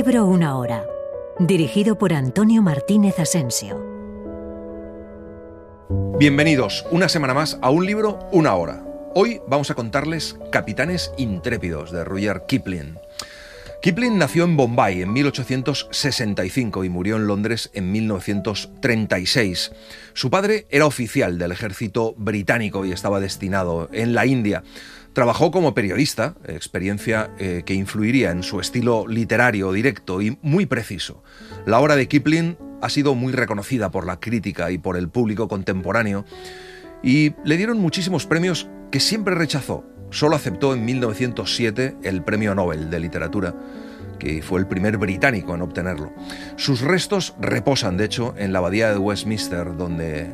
libro, una hora. Dirigido por Antonio Martínez Asensio. Bienvenidos una semana más a Un libro, una hora. Hoy vamos a contarles Capitanes intrépidos de Rudyard Kipling. Kipling nació en Bombay en 1865 y murió en Londres en 1936. Su padre era oficial del ejército británico y estaba destinado en la India. Trabajó como periodista, experiencia que influiría en su estilo literario directo y muy preciso. La obra de Kipling ha sido muy reconocida por la crítica y por el público contemporáneo y le dieron muchísimos premios que siempre rechazó. Solo aceptó en 1907 el Premio Nobel de Literatura, que fue el primer británico en obtenerlo. Sus restos reposan, de hecho, en la abadía de Westminster, donde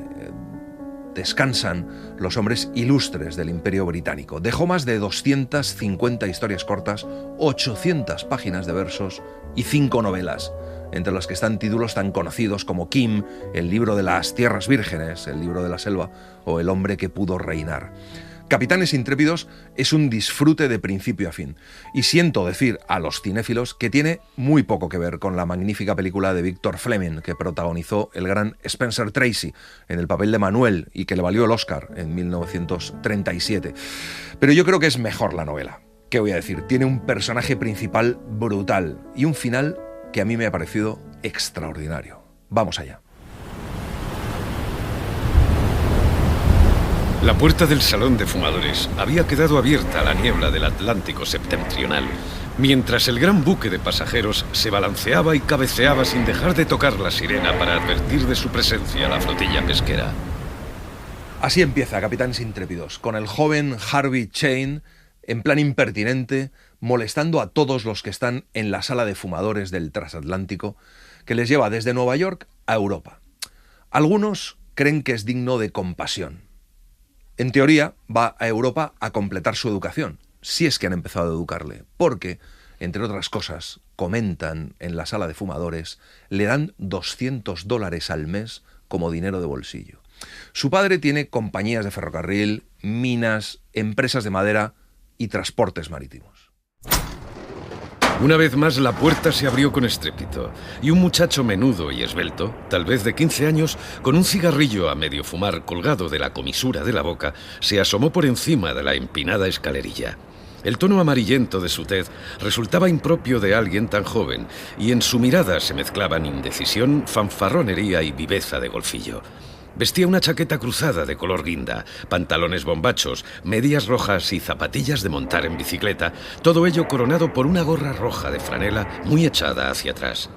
descansan los hombres ilustres del Imperio Británico. Dejó más de 250 historias cortas, 800 páginas de versos y 5 novelas, entre las que están títulos tan conocidos como Kim, El libro de las tierras vírgenes, El libro de la selva o El hombre que pudo reinar. Capitanes intrépidos es un disfrute de principio a fin, y siento decir a los cinéfilos que tiene muy poco que ver con la magnífica película de Victor Fleming que protagonizó el gran Spencer Tracy en el papel de Manuel y que le valió el Oscar en 1937. Pero yo creo que es mejor la novela. ¿Qué voy a decir? Tiene un personaje principal brutal y un final que a mí me ha parecido extraordinario. Vamos allá. La puerta del salón de fumadores había quedado abierta a la niebla del Atlántico septentrional, mientras el gran buque de pasajeros se balanceaba y cabeceaba sin dejar de tocar la sirena para advertir de su presencia a la flotilla pesquera. Así empieza Capitanes intrépidos, con el joven Harvey Cheyne en plan impertinente, molestando a todos los que están en la sala de fumadores del transatlántico, que les lleva desde Nueva York a Europa. Algunos creen que es digno de compasión. En teoría, va a Europa a completar su educación, si es que han empezado a educarle, porque, entre otras cosas, comentan en la sala de fumadores, le dan $200 al mes como dinero de bolsillo. Su padre tiene compañías de ferrocarril, minas, empresas de madera y transportes marítimos. Una vez más la puerta se abrió con estrépito y un muchacho menudo y esbelto, tal vez de 15 años, con un cigarrillo a medio fumar colgado de la comisura de la boca, se asomó por encima de la empinada escalerilla. El tono amarillento de su tez resultaba impropio de alguien tan joven y en su mirada se mezclaban indecisión, fanfarronería y viveza de golfillo. Vestía una chaqueta cruzada de color guinda, pantalones bombachos, medias rojas y zapatillas de montar en bicicleta, todo ello coronado por una gorra roja de franela muy echada hacia atrás.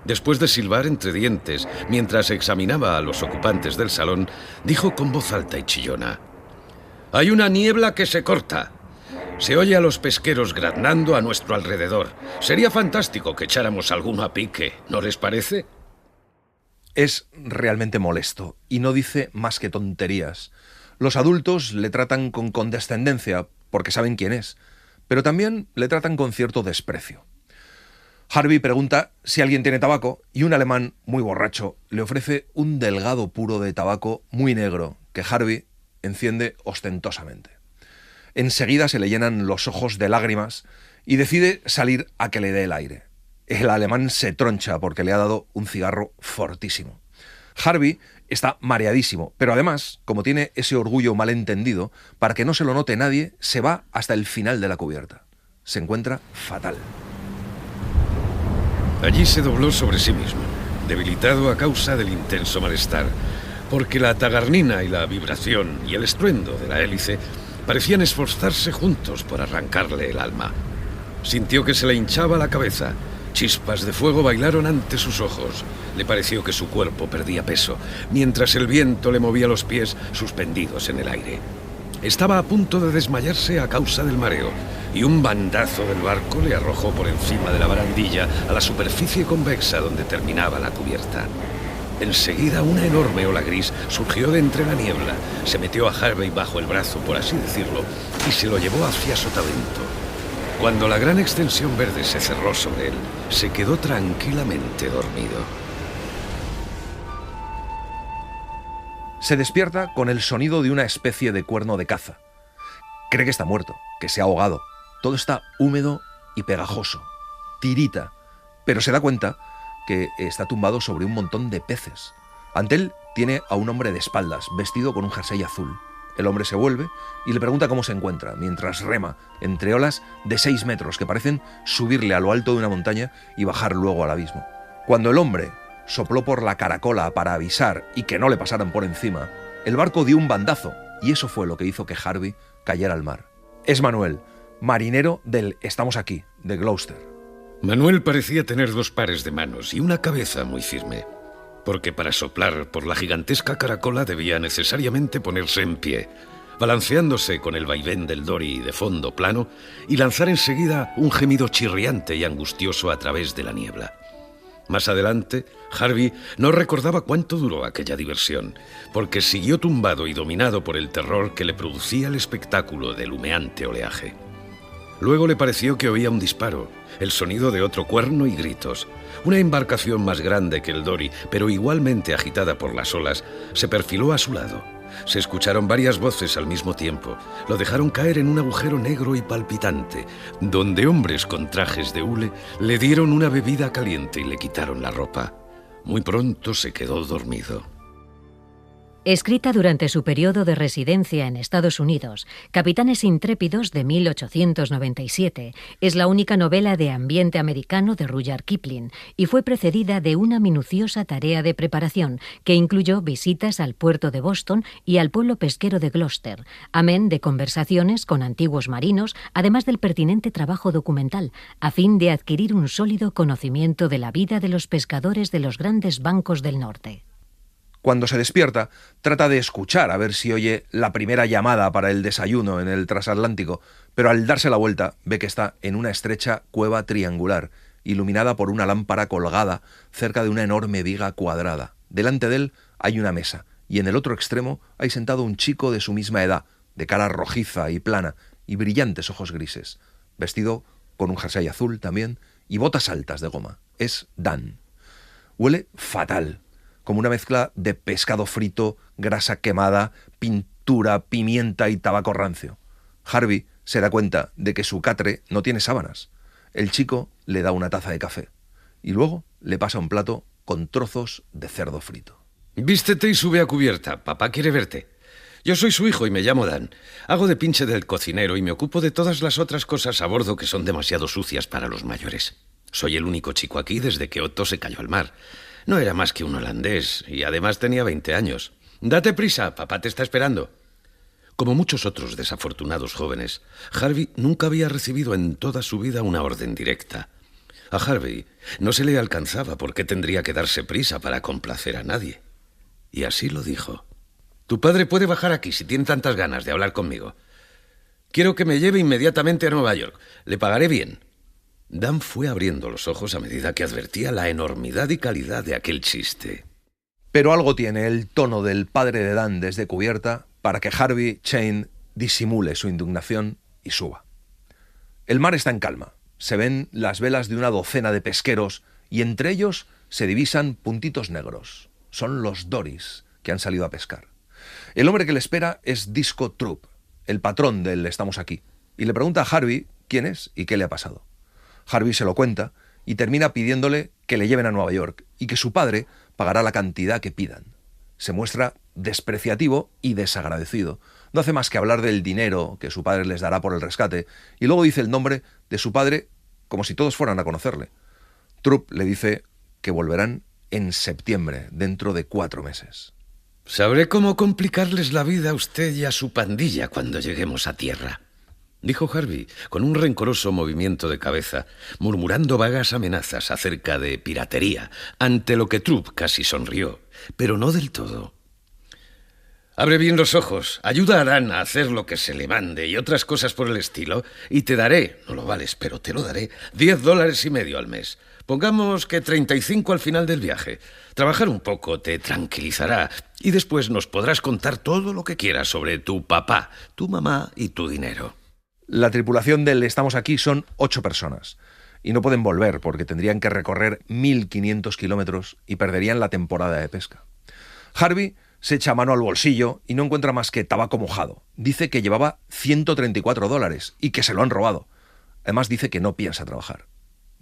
Después de silbar entre dientes mientras examinaba a los ocupantes del salón, dijo con voz alta y chillona: «Hay una niebla que se corta. Se oye a los pesqueros graznando a nuestro alrededor. Sería fantástico que echáramos alguno a pique, ¿no les parece?» Es realmente molesto y no dice más que tonterías. Los adultos le tratan con condescendencia porque saben quién es, pero también le tratan con cierto desprecio. Harvey pregunta si alguien tiene tabaco y un alemán muy borracho le ofrece un delgado puro de tabaco muy negro que Harvey enciende ostentosamente. Enseguida se le llenan los ojos de lágrimas y decide salir a que le dé el aire. El alemán se troncha porque le ha dado un cigarro fortísimo. Harvey está mareadísimo, pero además, como tiene ese orgullo malentendido, para que no se lo note nadie, se va hasta el final de la cubierta. Se encuentra fatal. Allí se dobló sobre sí mismo, debilitado a causa del intenso malestar, porque la tagarnina y la vibración y el estruendo de la hélice parecían esforzarse juntos por arrancarle el alma. Sintió que se le hinchaba la cabeza. Chispas de fuego bailaron ante sus ojos. Le pareció que su cuerpo perdía peso, mientras el viento le movía los pies suspendidos en el aire. Estaba a punto de desmayarse a causa del mareo, y un bandazo del barco le arrojó por encima de la barandilla a la superficie convexa donde terminaba la cubierta. Enseguida una enorme ola gris surgió de entre la niebla, se metió a Harvey bajo el brazo, por así decirlo, y se lo llevó hacia Sotavento. Cuando la gran extensión verde se cerró sobre él, se quedó tranquilamente dormido. Se despierta con el sonido de una especie de cuerno de caza. Cree que está muerto, que se ha ahogado. Todo está húmedo y pegajoso. Tirita, pero se da cuenta que está tumbado sobre un montón de peces. Ante él tiene a un hombre de espaldas, vestido con un jersey azul. El hombre se vuelve y le pregunta cómo se encuentra, mientras rema entre olas de 6 metros que parecen subirle a lo alto de una montaña y bajar luego al abismo. Cuando el hombre sopló por la caracola para avisar y que no le pasaran por encima, el barco dio un bandazo y eso fue lo que hizo que Harvey cayera al mar. Es Manuel, marinero del Estamos Aquí, de Gloucester. Manuel parecía tener 2 pares de manos y una cabeza muy firme, porque para soplar por la gigantesca caracola debía necesariamente ponerse en pie, balanceándose con el vaivén del dory de fondo plano y lanzar enseguida un gemido chirriante y angustioso a través de la niebla. Más adelante, Harvey no recordaba cuánto duró aquella diversión, porque siguió tumbado y dominado por el terror que le producía el espectáculo del humeante oleaje. Luego le pareció que oía un disparo, el sonido de otro cuerno y gritos. Una embarcación más grande que el dory, pero igualmente agitada por las olas, se perfiló a su lado. Se escucharon varias voces al mismo tiempo. Lo dejaron caer en un agujero negro y palpitante, donde hombres con trajes de hule le dieron una bebida caliente y le quitaron la ropa. Muy pronto se quedó dormido. Escrita durante su periodo de residencia en Estados Unidos, Capitanes Intrépidos de 1897 es la única novela de ambiente americano de Rudyard Kipling y fue precedida de una minuciosa tarea de preparación que incluyó visitas al puerto de Boston y al pueblo pesquero de Gloucester, amén de conversaciones con antiguos marinos, además del pertinente trabajo documental, a fin de adquirir un sólido conocimiento de la vida de los pescadores de los grandes bancos del norte. Cuando se despierta, trata de escuchar a ver si oye la primera llamada para el desayuno en el transatlántico, pero al darse la vuelta ve que está en una estrecha cueva triangular, iluminada por una lámpara colgada cerca de una enorme viga cuadrada. Delante de él hay una mesa, y en el otro extremo hay sentado un chico de su misma edad, de cara rojiza y plana, y brillantes ojos grises, vestido con un jersey azul también, y botas altas de goma. Es Dan. Huele fatal, como una mezcla de pescado frito, grasa quemada, pintura, pimienta y tabaco rancio. Harvey se da cuenta de que su catre no tiene sábanas. El chico le da una taza de café y luego le pasa un plato con trozos de cerdo frito. Vístete y sube a cubierta. Papá quiere verte. Yo soy su hijo y me llamo Dan. Hago de pinche del cocinero y me ocupo de todas las otras cosas a bordo que son demasiado sucias para los mayores. Soy el único chico aquí desde que Otto se cayó al mar. No era más que un holandés y además tenía 20 años. Date prisa, papá te está esperando. Como muchos otros desafortunados jóvenes, Harvey nunca había recibido en toda su vida una orden directa. A Harvey no se le alcanzaba por qué tendría que darse prisa para complacer a nadie. Y así lo dijo. Tu padre puede bajar aquí si tiene tantas ganas de hablar conmigo. Quiero que me lleve inmediatamente a Nueva York. Le pagaré bien. Dan fue abriendo los ojos a medida que advertía la enormidad y calidad de aquel chiste. Pero algo tiene el tono del padre de Dan desde cubierta para que Harvey Chain disimule su indignación y suba. El mar está en calma. Se ven las velas de una docena de pesqueros y entre ellos se divisan puntitos negros. Son los dories que han salido a pescar. El hombre que le espera es Disco Troop, el patrón del Estamos Aquí, y le pregunta a Harvey quién es y qué le ha pasado. Harvey se lo cuenta y termina pidiéndole que le lleven a Nueva York y que su padre pagará la cantidad que pidan. Se muestra despreciativo y desagradecido. No hace más que hablar del dinero que su padre les dará por el rescate y luego dice el nombre de su padre como si todos fueran a conocerle. Troop le dice que volverán en septiembre, dentro de 4 meses. Sabré cómo complicarles la vida a usted y a su pandilla cuando lleguemos a tierra, dijo Harvey, con un rencoroso movimiento de cabeza, murmurando vagas amenazas acerca de piratería, ante lo que Troop casi sonrió, pero no del todo. Abre bien los ojos, ayuda a Dan a hacer lo que se le mande y otras cosas por el estilo, y te daré, no lo vales, pero te lo daré, $10.50 al mes. Pongamos que 35 al final del viaje. Trabajar un poco te tranquilizará y después nos podrás contar todo lo que quieras sobre tu papá, tu mamá y tu dinero. La tripulación del Estamos Aquí son 8 personas y no pueden volver porque tendrían que recorrer 1.500 kilómetros y perderían la temporada de pesca. Harvey se echa mano al bolsillo y no encuentra más que tabaco mojado. Dice que llevaba $134 y que se lo han robado. Además dice que no piensa trabajar.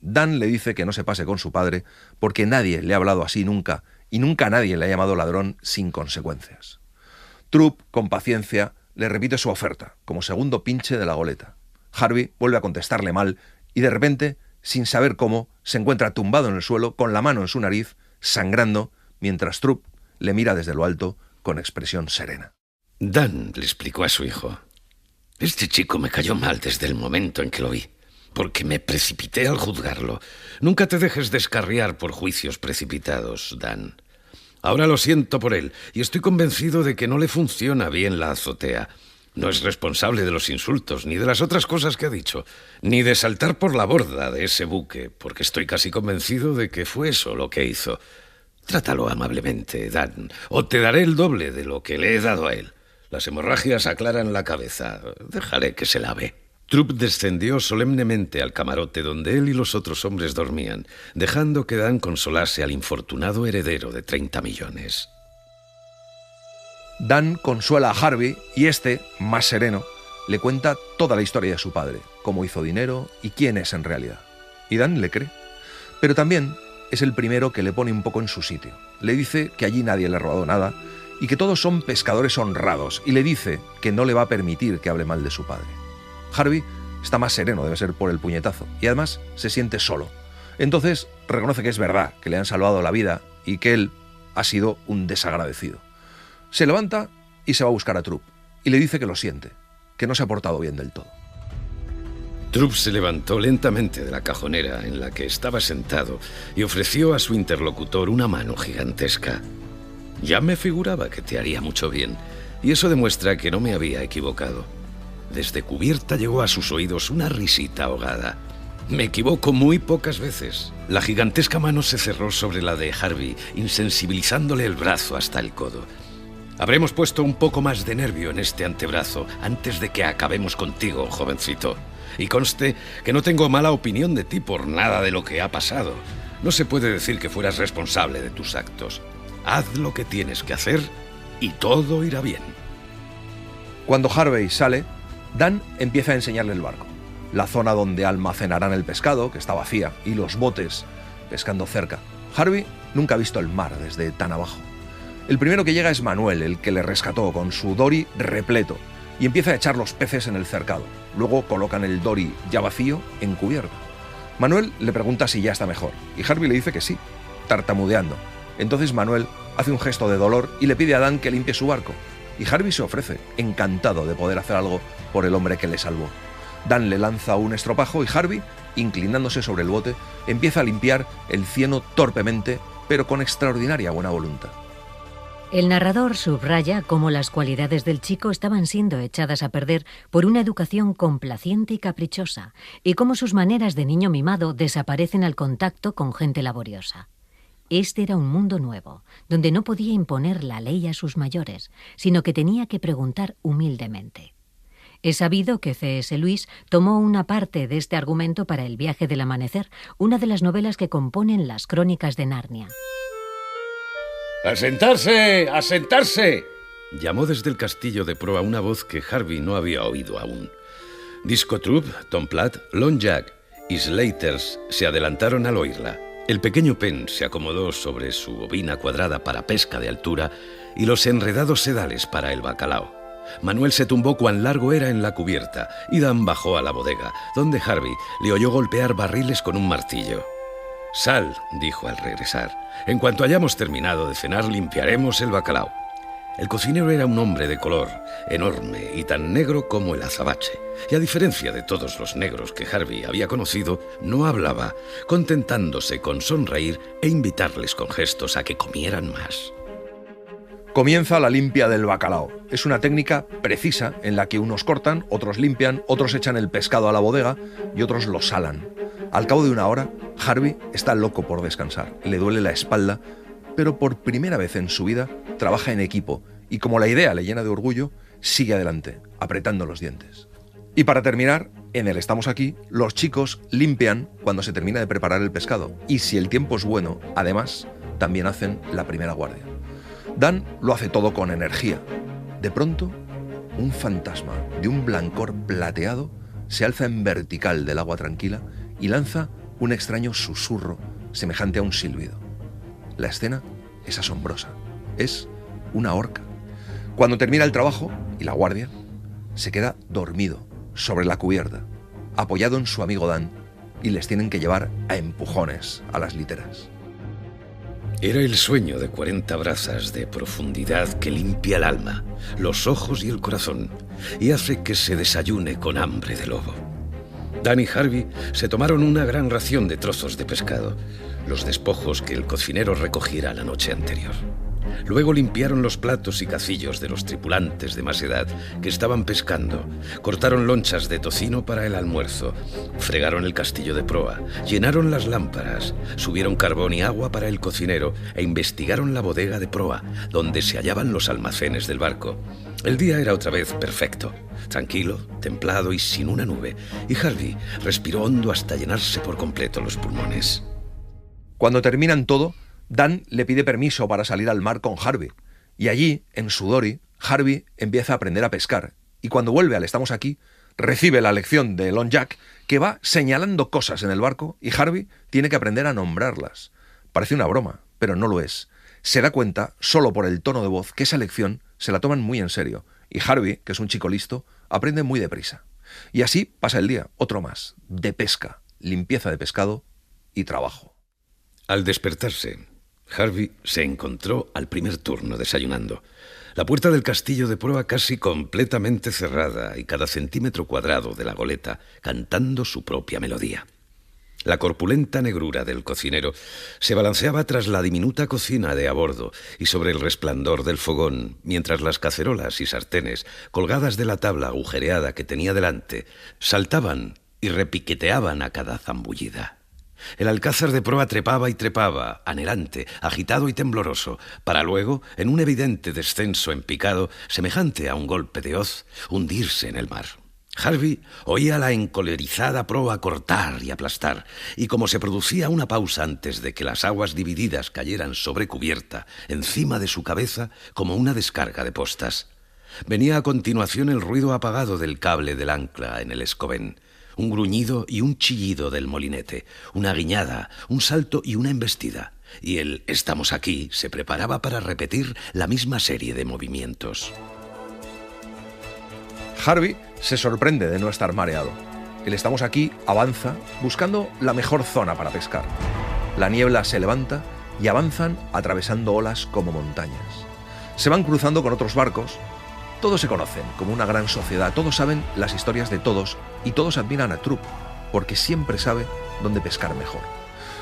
Dan le dice que no se pase con su padre porque nadie le ha hablado así nunca y nunca nadie le ha llamado ladrón sin consecuencias. Trup, con paciencia, le repite su oferta, como segundo pinche de la goleta. Harvey vuelve a contestarle mal y de repente, sin saber cómo, se encuentra tumbado en el suelo con la mano en su nariz, sangrando, mientras Trup le mira desde lo alto con expresión serena. Dan le explicó a su hijo: este chico me cayó mal desde el momento en que lo vi, porque me precipité al juzgarlo. Nunca te dejes descarriar por juicios precipitados, Dan. Ahora lo siento por él y estoy convencido de que no le funciona bien la azotea. No es responsable de los insultos, ni de las otras cosas que ha dicho, ni de saltar por la borda de ese buque, porque estoy casi convencido de que fue eso lo que hizo. Trátalo amablemente, Dan, o te daré el doble de lo que le he dado a él. Las hemorragias aclaran la cabeza. Déjale que se lave. Trup descendió solemnemente al camarote donde él y los otros hombres dormían, dejando que Dan consolase al infortunado heredero de 30 millones. Dan consuela a Harvey y este, más sereno, le cuenta toda la historia de su padre, cómo hizo dinero y quién es en realidad. Y Dan le cree. Pero también es el primero que le pone un poco en su sitio. Le dice que allí nadie le ha robado nada y que todos son pescadores honrados, y le dice que no le va a permitir que hable mal de su padre. Harvey está más sereno, debe ser por el puñetazo, y además se siente solo. Entonces reconoce que es verdad, que le han salvado la vida y que él ha sido un desagradecido. Se levanta y se va a buscar a Trup, y le dice que lo siente, que no se ha portado bien del todo. Trup se levantó lentamente de la cajonera en la que estaba sentado y ofreció a su interlocutor una mano gigantesca. Ya me figuraba que te haría mucho bien, y eso demuestra que no me había equivocado. Desde cubierta llegó a sus oídos una risita ahogada. Me equivoco muy pocas veces. La gigantesca mano se cerró sobre la de Harvey, insensibilizándole el brazo hasta el codo. Habremos puesto un poco más de nervio en este antebrazo antes de que acabemos contigo, jovencito. Y conste que no tengo mala opinión de ti por nada de lo que ha pasado. No se puede decir que fueras responsable de tus actos. Haz lo que tienes que hacer y todo irá bien. Cuando Harvey sale, Dan empieza a enseñarle el barco, la zona donde almacenarán el pescado, que está vacía, y los botes pescando cerca. Harvey nunca ha visto el mar desde tan abajo. El primero que llega es Manuel, el que le rescató con su dory repleto, y empieza a echar los peces en el cercado. Luego colocan el dory ya vacío en cubierta. Manuel le pregunta si ya está mejor, y Harvey le dice que sí, tartamudeando. Entonces Manuel hace un gesto de dolor y le pide a Dan que limpie su barco. Y Harvey se ofrece, encantado de poder hacer algo por el hombre que le salvó. Dan le lanza un estropajo y Harvey, inclinándose sobre el bote, empieza a limpiar el cieno torpemente, pero con extraordinaria buena voluntad. El narrador subraya cómo las cualidades del chico estaban siendo echadas a perder por una educación complaciente y caprichosa, y cómo sus maneras de niño mimado desaparecen al contacto con gente laboriosa. Este era un mundo nuevo, donde no podía imponer la ley a sus mayores, sino que tenía que preguntar humildemente. Es sabido que C.S. Lewis tomó una parte de este argumento para El viaje del amanecer, una de las novelas que componen las Crónicas de Narnia. ¡A sentarse! ¡A sentarse!, llamó desde el castillo de proa una voz que Harvey no había oído aún. Disco Trup, Tom Platt, Lone Jack y Slaters se adelantaron al oírla. El pequeño Penn se acomodó sobre su bobina cuadrada para pesca de altura y los enredados sedales para el bacalao. Manuel se tumbó cuán largo era en la cubierta y Dan bajó a la bodega, donde Harvey le oyó golpear barriles con un martillo. «Sal», dijo al regresar. «En cuanto hayamos terminado de cenar, limpiaremos el bacalao». El cocinero era un hombre de color, enorme y tan negro como el azabache. Y a diferencia de todos los negros que Harvey había conocido, no hablaba, contentándose con sonreír e invitarles con gestos a que comieran más. Comienza la limpia del bacalao. Es una técnica precisa en la que unos cortan, otros limpian, otros echan el pescado a la bodega y otros lo salan. Al cabo de una hora, Harvey está loco por descansar. Le duele la espalda, pero por primera vez en su vida trabaja en equipo y como la idea le llena de orgullo, sigue adelante, apretando los dientes. Y para terminar, en el Estamos aquí, los chicos limpian cuando se termina de preparar el pescado y si el tiempo es bueno, además, también hacen la primera guardia. Dan lo hace todo con energía. De pronto, un fantasma de un blancor plateado se alza en vertical del agua tranquila y lanza un extraño susurro semejante a un silbido. La escena es asombrosa. Es una horca. Cuando termina el trabajo y la guardia, se queda dormido sobre la cubierta, apoyado en su amigo Dan, y les tienen que llevar a empujones a las literas. Era el sueño de 40 brazas de profundidad que limpia el alma, los ojos y el corazón, y hace que se desayune con hambre de lobo. Dan y Harvey se tomaron una gran ración de trozos de pescado, los despojos que el cocinero recogiera la noche anterior. Luego limpiaron los platos y cacillos de los tripulantes de más edad que estaban pescando, cortaron lonchas de tocino para el almuerzo, fregaron el castillo de proa, llenaron las lámparas, subieron carbón y agua para el cocinero e investigaron la bodega de proa, donde se hallaban los almacenes del barco. El día era otra vez perfecto, tranquilo, templado y sin una nube, y Harvey respiró hondo hasta llenarse por completo los pulmones. Cuando terminan todo, Dan le pide permiso para salir al mar con Harvey, y allí, en su dory, Harvey empieza a aprender a pescar, y cuando vuelve al Estamos Aquí, recibe la lección de Long Jack, que va señalando cosas en el barco, y Harvey tiene que aprender a nombrarlas. Parece una broma, pero no lo es. Se da cuenta, solo por el tono de voz, que esa lección se la toman muy en serio, y Harvey, que es un chico listo, aprende muy deprisa. Y así pasa el día, otro más, de pesca, limpieza de pescado y trabajo. Al despertarse, Harvey se encontró al primer turno desayunando. La puerta del castillo de proa casi completamente cerrada y cada centímetro cuadrado de la goleta cantando su propia melodía. La corpulenta negrura del cocinero se balanceaba tras la diminuta cocina de a bordo y sobre el resplandor del fogón, mientras las cacerolas y sartenes, colgadas de la tabla agujereada que tenía delante, saltaban y repiqueteaban a cada zambullida. El alcázar de proa trepaba y trepaba, anhelante, agitado y tembloroso, para luego, en un evidente descenso en picado, semejante a un golpe de hoz, hundirse en el mar. Harvey oía la encolerizada proa cortar y aplastar, y como se producía una pausa antes de que las aguas divididas cayeran sobre cubierta, encima de su cabeza, como una descarga de postas. Venía a continuación el ruido apagado del cable del ancla en el escobén, un gruñido y un chillido del molinete, una guiñada, un salto y una embestida, y el «Estamos aquí» se preparaba para repetir la misma serie de movimientos. Harvey se sorprende de no estar mareado. El Estamos Aquí avanza buscando la mejor zona para pescar. La niebla se levanta y avanzan atravesando olas como montañas. Se van cruzando con otros barcos. Todos se conocen como una gran sociedad, todos saben las historias de todos y todos admiran a Trup, porque siempre sabe dónde pescar mejor.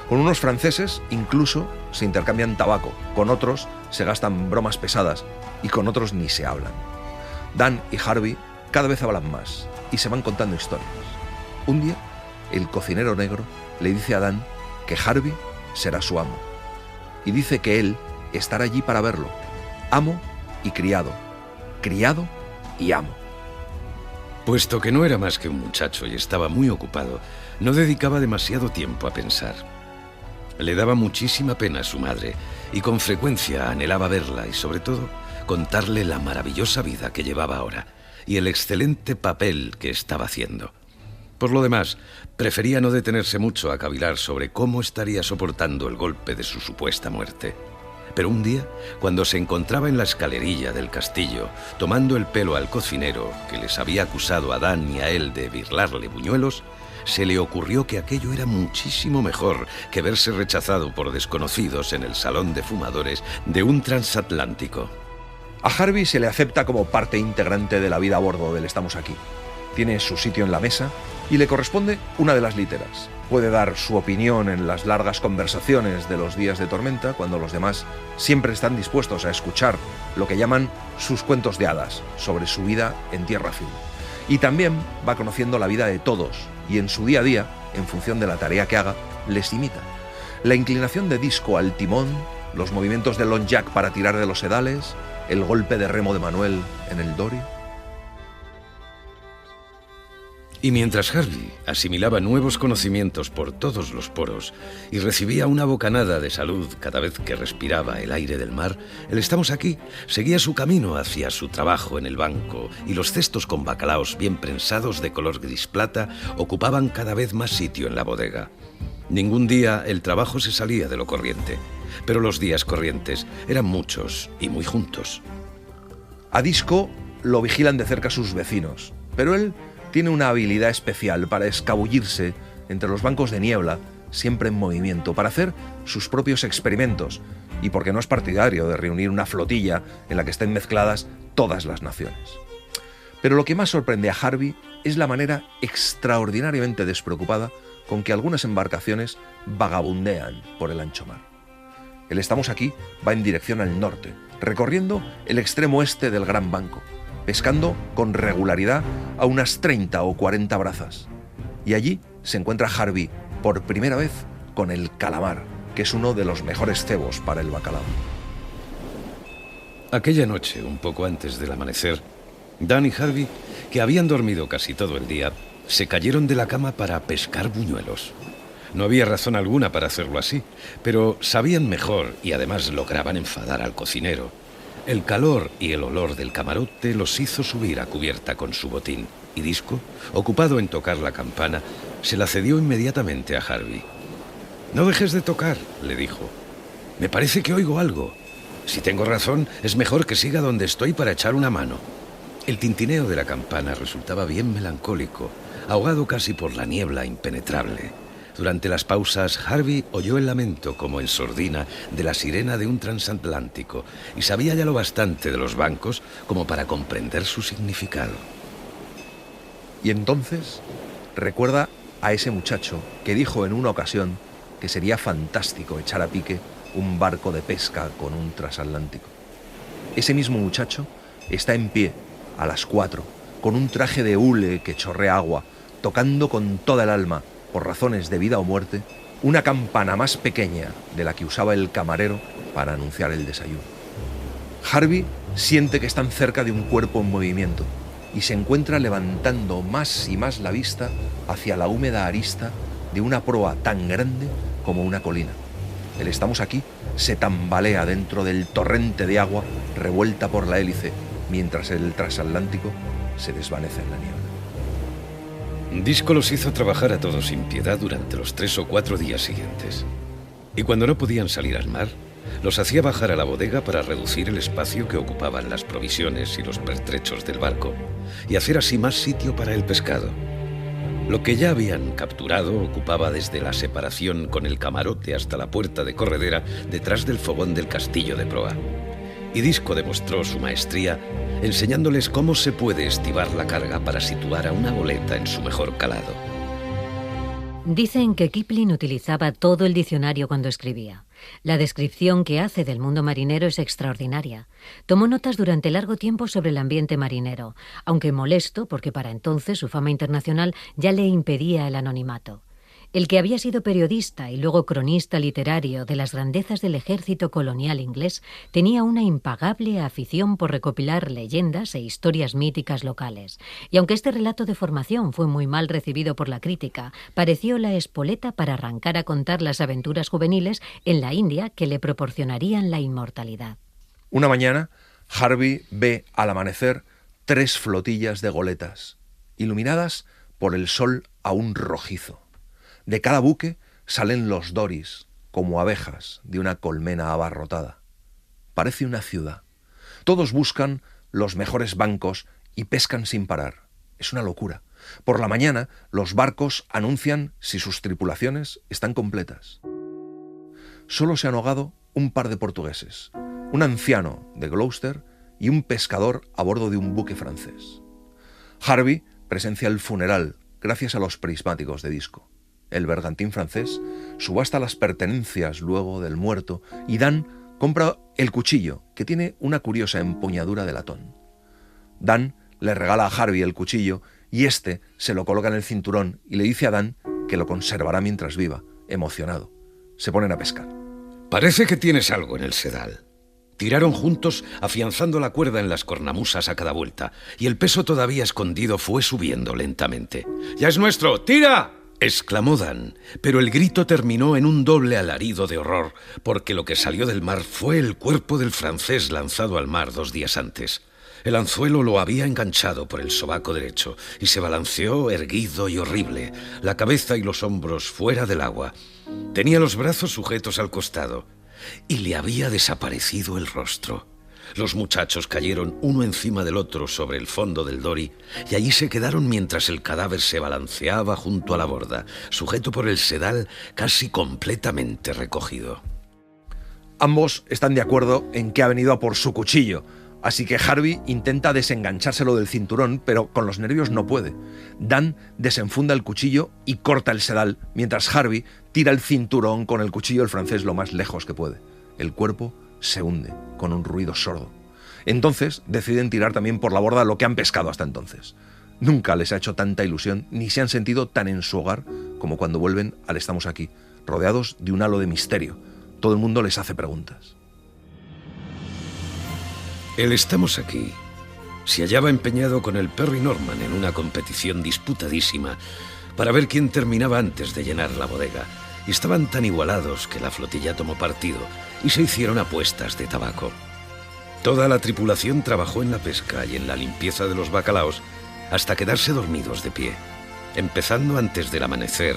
Con unos franceses incluso se intercambian tabaco, con otros se gastan bromas pesadas y con otros ni se hablan. Dan y Harvey cada vez hablan más y se van contando historias. Un día, el cocinero negro le dice a Dan que Harvey será su amo y dice que él estará allí para verlo, amo y criado y amo. Puesto que no era más que un muchacho y estaba muy ocupado, no dedicaba demasiado tiempo a pensar. Le daba muchísima pena a su madre y con frecuencia anhelaba verla y, sobre todo, contarle la maravillosa vida que llevaba ahora y el excelente papel que estaba haciendo. Por lo demás, prefería no detenerse mucho a cavilar sobre cómo estaría soportando el golpe de su supuesta muerte. Pero un día, cuando se encontraba en la escalerilla del castillo, tomando el pelo al cocinero, que les había acusado a Dan y a él de birlarle buñuelos, se le ocurrió que aquello era muchísimo mejor que verse rechazado por desconocidos en el salón de fumadores de un transatlántico. A Harvey se le acepta como parte integrante de la vida a bordo del Estamos Aquí. Tiene su sitio en la mesa y le corresponde una de las literas. Puede dar su opinión en las largas conversaciones de los días de tormenta, cuando los demás siempre están dispuestos a escuchar lo que llaman sus cuentos de hadas sobre su vida en tierra firme. Y también va conociendo la vida de todos y en su día a día, en función de la tarea que haga, les imita. La inclinación de disco al timón, los movimientos de Long Jack para tirar de los sedales, el golpe de remo de Manuel en el dory. Y mientras Harvey asimilaba nuevos conocimientos por todos los poros y recibía una bocanada de salud cada vez que respiraba el aire del mar, el Estamos Aquí seguía su camino hacia su trabajo en el banco y los cestos con bacalaos bien prensados de color gris plata ocupaban cada vez más sitio en la bodega. Ningún día el trabajo se salía de lo corriente, pero los días corrientes eran muchos y muy juntos. A Disco lo vigilan de cerca sus vecinos, pero él tiene una habilidad especial para escabullirse entre los bancos de niebla, siempre en movimiento, para hacer sus propios experimentos, y porque no es partidario de reunir una flotilla en la que estén mezcladas todas las naciones. Pero lo que más sorprende a Harvey es la manera extraordinariamente despreocupada con que algunas embarcaciones vagabundean por el ancho mar. El Estamos Aquí va en dirección al norte, recorriendo el extremo este del Gran Banco, pescando con regularidad a unas 30 o 40 brazas. Y allí se encuentra Harvey por primera vez con el calamar, que es uno de los mejores cebos para el bacalao. Aquella noche, un poco antes del amanecer, Dan y Harvey, que habían dormido casi todo el día, se cayeron de la cama para pescar buñuelos. No había razón alguna para hacerlo así, pero sabían mejor y además lograban enfadar al cocinero. El calor y el olor del camarote los hizo subir a cubierta con su botín, y Disco, ocupado en tocar la campana, se la cedió inmediatamente a Harvey. «No dejes de tocar», le dijo. «Me parece que oigo algo. Si tengo razón, es mejor que siga donde estoy para echar una mano». El tintineo de la campana resultaba bien melancólico, ahogado casi por la niebla impenetrable. Durante las pausas, Harvey oyó el lamento, como en sordina, de la sirena de un transatlántico y sabía ya lo bastante de los bancos como para comprender su significado. Y entonces recuerda a ese muchacho que dijo en una ocasión que sería fantástico echar a pique un barco de pesca con un transatlántico. Ese mismo muchacho está en pie a las 4, con un traje de hule que chorrea agua, tocando con toda el alma, por razones de vida o muerte, una campana más pequeña de la que usaba el camarero para anunciar el desayuno. Harvey siente que están cerca de un cuerpo en movimiento y se encuentra levantando más y más la vista hacia la húmeda arista de una proa tan grande como una colina. El Estamos Aquí se tambalea dentro del torrente de agua revuelta por la hélice, mientras el transatlántico se desvanece en la niebla. Disco los hizo trabajar a todos sin piedad durante los 3 o 4 días siguientes. Y cuando no podían salir al mar, los hacía bajar a la bodega para reducir el espacio que ocupaban las provisiones y los pertrechos del barco, y hacer así más sitio para el pescado. Lo que ya habían capturado ocupaba desde la separación con el camarote hasta la puerta de corredera detrás del fogón del castillo de proa. Y Disco demostró su maestría enseñándoles cómo se puede estivar la carga para situar a una goleta en su mejor calado. Dicen que Kipling utilizaba todo el diccionario cuando escribía. La descripción que hace del mundo marinero es extraordinaria. Tomó notas durante largo tiempo sobre el ambiente marinero, aunque molesto porque para entonces su fama internacional ya le impedía el anonimato. El que había sido periodista y luego cronista literario de las grandezas del ejército colonial inglés tenía una impagable afición por recopilar leyendas e historias míticas locales. Y aunque este relato de formación fue muy mal recibido por la crítica, pareció la espoleta para arrancar a contar las aventuras juveniles en la India que le proporcionarían la inmortalidad. Una mañana, Harvey ve al amanecer 3 flotillas de goletas, iluminadas por el sol aún rojizo. De cada buque salen los doris, como abejas de una colmena abarrotada. Parece una ciudad. Todos buscan los mejores bancos y pescan sin parar. Es una locura. Por la mañana, los barcos anuncian si sus tripulaciones están completas. Solo se han ahogado un par de portugueses, un anciano de Gloucester y un pescador a bordo de un buque francés. Harvey presencia el funeral gracias a los prismáticos de Disco. El bergantín francés subasta las pertenencias luego del muerto y Dan compra el cuchillo, que tiene una curiosa empuñadura de latón. Dan le regala a Harvey el cuchillo y este se lo coloca en el cinturón y le dice a Dan que lo conservará mientras viva, emocionado. Se ponen a pescar. Parece que tienes algo en el sedal. Tiraron juntos, afianzando la cuerda en las cornamusas a cada vuelta, y el peso todavía escondido fue subiendo lentamente. ¡Ya es nuestro! ¡Tira! exclamó Dan, pero el grito terminó en un doble alarido de horror, porque lo que salió del mar fue el cuerpo del francés lanzado al mar 2 días antes. El anzuelo lo había enganchado por el sobaco derecho y se balanceó erguido y horrible, la cabeza y los hombros fuera del agua. Tenía los brazos sujetos al costado y le había desaparecido el rostro. Los muchachos cayeron uno encima del otro sobre el fondo del dory y allí se quedaron mientras el cadáver se balanceaba junto a la borda, sujeto por el sedal casi completamente recogido. Ambos están de acuerdo en que ha venido a por su cuchillo, así que Harvey intenta desenganchárselo del cinturón, pero con los nervios no puede. Dan desenfunda el cuchillo y corta el sedal, mientras Harvey tira el cinturón con el cuchillo del francés lo más lejos que puede. El cuerpo se hunde con un ruido sordo. Entonces deciden tirar también por la borda lo que han pescado hasta entonces. Nunca les ha hecho tanta ilusión ni se han sentido tan en su hogar como cuando vuelven al Estamos Aquí, rodeados de un halo de misterio. Todo el mundo les hace preguntas. El Estamos Aquí se hallaba empeñado con el Perry Norman en una competición disputadísima para ver quién terminaba antes de llenar la bodega. Y estaban tan igualados que la flotilla tomó partido y se hicieron apuestas de tabaco. Toda la tripulación trabajó en la pesca y en la limpieza de los bacalaos hasta quedarse dormidos de pie, empezando antes del amanecer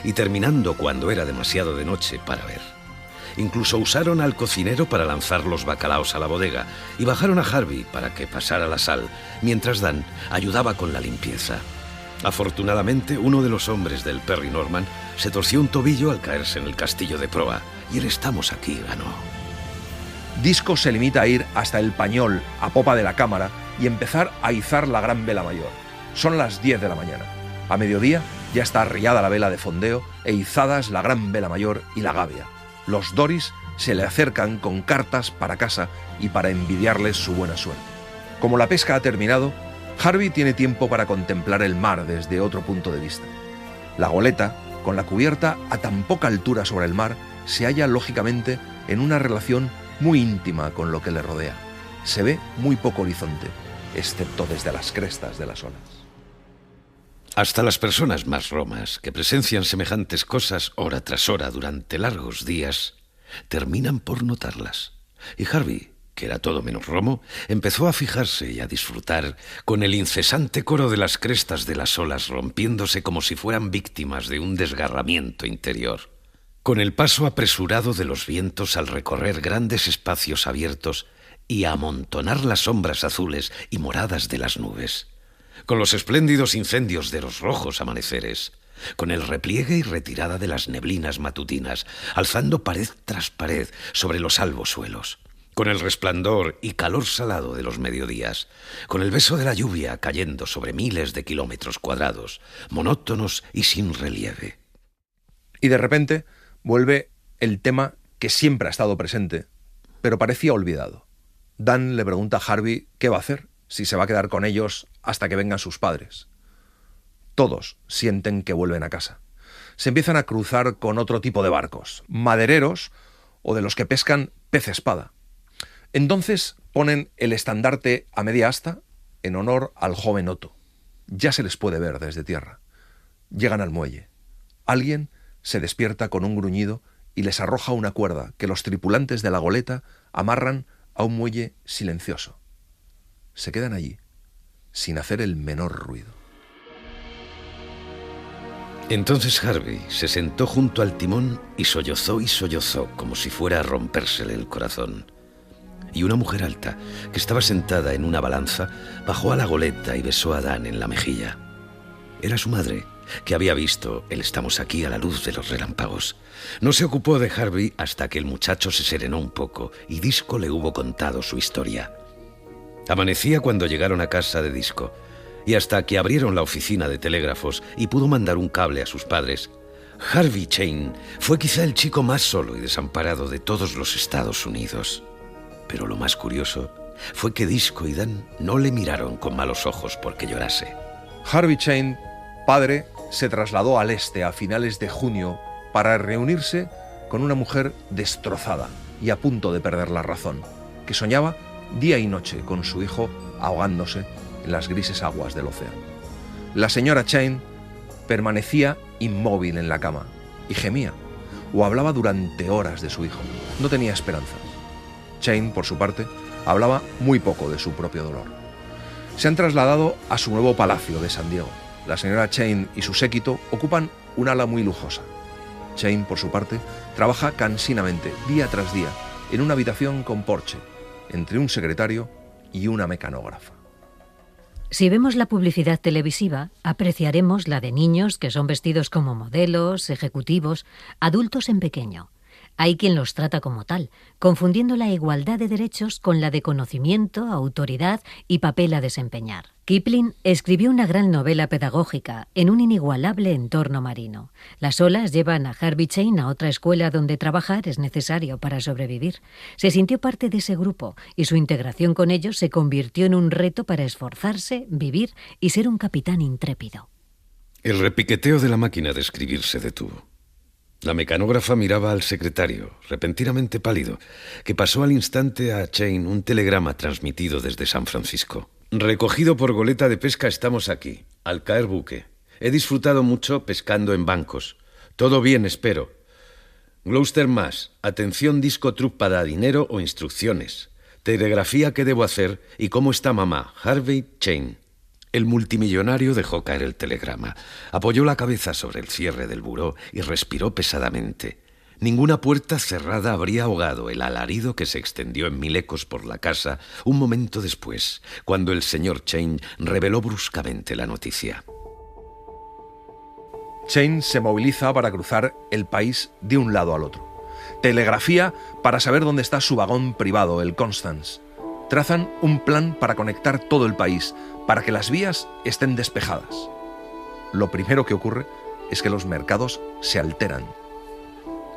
y terminando cuando era demasiado de noche para ver. Incluso usaron al cocinero para lanzar los bacalaos a la bodega y bajaron a Harvey para que pasara la sal, mientras Dan ayudaba con la limpieza. Afortunadamente, uno de los hombres del Perry Norman se torció un tobillo al caerse en el castillo de proa, y el Estamos Aquí ganó. Disco se limita a ir hasta el pañol a popa de la cámara y empezar a izar la gran vela mayor. Son las 10 de la mañana. A mediodía ya está arriada la vela de fondeo e izadas la gran vela mayor y la gavia. Los doris se le acercan con cartas para casa y para envidiarles su buena suerte. Como la pesca ha terminado, Harvey tiene tiempo para contemplar el mar desde otro punto de vista. La goleta, con la cubierta a tan poca altura sobre el mar, se halla lógicamente en una relación muy íntima con lo que le rodea. Se ve muy poco horizonte, excepto desde las crestas de las olas. Hasta las personas más romas, que presencian semejantes cosas hora tras hora durante largos días, terminan por notarlas. Y Harvey, que era todo menos romo, empezó a fijarse y a disfrutar con el incesante coro de las crestas de las olas rompiéndose como si fueran víctimas de un desgarramiento interior. Con el paso apresurado de los vientos al recorrer grandes espacios abiertos y a amontonar las sombras azules y moradas de las nubes. Con los espléndidos incendios de los rojos amaneceres, con el repliegue y retirada de las neblinas matutinas, alzando pared tras pared sobre los albos suelos, con el resplandor y calor salado de los mediodías, con el beso de la lluvia cayendo sobre miles de kilómetros cuadrados, monótonos y sin relieve. Y de repente vuelve el tema que siempre ha estado presente, pero parecía olvidado. Dan le pregunta a Harvey qué va a hacer, si se va a quedar con ellos hasta que vengan sus padres. Todos sienten que vuelven a casa. Se empiezan a cruzar con otro tipo de barcos, madereros o de los que pescan pez espada. Entonces ponen el estandarte a media asta en honor al joven Otto. Ya se les puede ver desde tierra. Llegan al muelle. Alguien se despierta con un gruñido y les arroja una cuerda que los tripulantes de la goleta amarran a un muelle silencioso. Se quedan allí, sin hacer el menor ruido. Entonces Harvey se sentó junto al timón y sollozó como si fuera a rompérsele el corazón. Y una mujer alta, que estaba sentada en una balanza, bajó a la goleta y besó a Dan en la mejilla. Era su madre, que había visto el Estamos Aquí a la luz de los relámpagos. No se ocupó de Harvey hasta que el muchacho se serenó un poco y Disco le hubo contado su historia. Amanecía cuando llegaron a casa de Disco, y hasta que abrieron la oficina de telégrafos y pudo mandar un cable a sus padres, Harvey Chain fue quizá el chico más solo y desamparado de todos los Estados Unidos. Pero lo más curioso fue que Disco y Dan no le miraron con malos ojos porque llorase. Harvey Chain, padre, se trasladó al este a finales de junio para reunirse con una mujer destrozada y a punto de perder la razón, que soñaba día y noche con su hijo ahogándose en las grises aguas del océano. La señora Chain permanecía inmóvil en la cama y gemía, o hablaba durante horas de su hijo. No tenía esperanzas. Chain, por su parte, hablaba muy poco de su propio dolor. Se han trasladado a su nuevo palacio de San Diego. La señora Chain y su séquito ocupan un ala muy lujosa. Chain, por su parte, trabaja cansinamente, día tras día, en una habitación con porche, entre un secretario y una mecanógrafa. Si vemos la publicidad televisiva, apreciaremos la de niños que son vestidos como modelos, ejecutivos, adultos en pequeño. Hay quien los trata como tal, confundiendo la igualdad de derechos con la de conocimiento, autoridad y papel a desempeñar. Kipling escribió una gran novela pedagógica en un inigualable entorno marino. Las olas llevan a Harvey Chain a otra escuela donde trabajar es necesario para sobrevivir. Se sintió parte de ese grupo y su integración con ellos se convirtió en un reto para esforzarse, vivir y ser un capitán intrépido. El repiqueteo de la máquina de escribir se detuvo. La mecanógrafa miraba al secretario, repentinamente pálido, que pasó al instante a Chain un telegrama transmitido desde San Francisco. Recogido por goleta de pesca estamos aquí, al caer buque. He disfrutado mucho pescando en bancos. Todo bien, espero. Gloucester más. Atención disco truck para dinero o instrucciones. Telegrafía qué debo hacer y cómo está mamá. Harvey Chain. El multimillonario dejó caer el telegrama, apoyó la cabeza sobre el cierre del buró y respiró pesadamente. Ninguna puerta cerrada habría ahogado el alarido que se extendió en mil ecos por la casa un momento después, cuando el señor Chain reveló bruscamente la noticia. Chain se moviliza para cruzar el país de un lado al otro. Telegrafía para saber dónde está su vagón privado, el Constance. Trazan un plan para conectar todo el país, para que las vías estén despejadas. Lo primero que ocurre es que los mercados se alteran.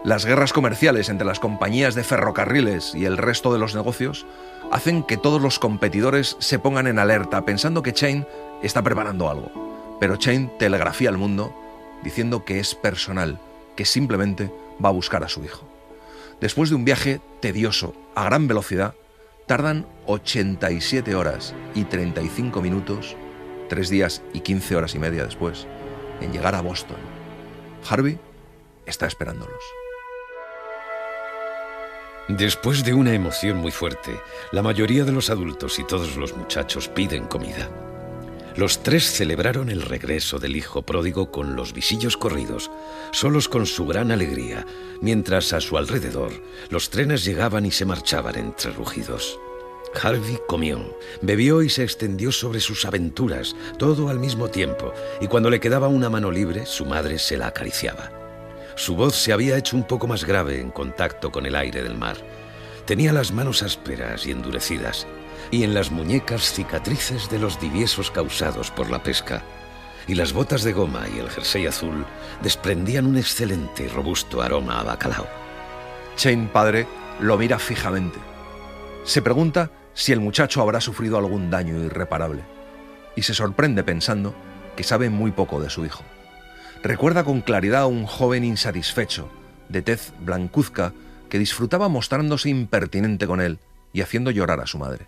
Las guerras comerciales entre las compañías de ferrocarriles y el resto de los negocios hacen que todos los competidores se pongan en alerta pensando que Chain está preparando algo. Pero Chain telegrafía al mundo diciendo que es personal, que simplemente va a buscar a su hijo. Después de un viaje tedioso a gran velocidad, tardan 87 horas y 35 minutos, 3 días y 15 horas y media después, en llegar a Boston. Harvey está esperándolos. Después de una emoción muy fuerte, la mayoría de los adultos y todos los muchachos piden comida. Los tres celebraron el regreso del hijo pródigo con los visillos corridos, solos con su gran alegría, mientras a su alrededor los trenes llegaban y se marchaban entre rugidos. Harvey comió, bebió y se extendió sobre sus aventuras, todo al mismo tiempo, y cuando le quedaba una mano libre, su madre se la acariciaba. Su voz se había hecho un poco más grave en contacto con el aire del mar. Tenía las manos ásperas y endurecidas, y en las muñecas cicatrices de los diviesos causados por la pesca, y las botas de goma y el jersey azul desprendían un excelente y robusto aroma a bacalao. Chain padre lo mira fijamente. Se pregunta si el muchacho habrá sufrido algún daño irreparable, y se sorprende pensando que sabe muy poco de su hijo. Recuerda con claridad a un joven insatisfecho, de tez blancuzca, que disfrutaba mostrándose impertinente con él y haciendo llorar a su madre.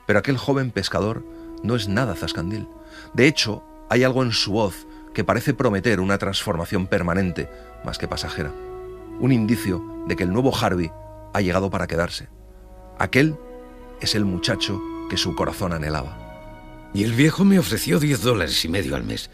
Pero aquel joven pescador no es nada zascandil. De hecho, hay algo en su voz que parece prometer una transformación permanente, más que pasajera. Un indicio de que el nuevo Harvey ha llegado para quedarse. Aquel es el muchacho que su corazón anhelaba. Y el viejo me ofreció $10.50 al mes.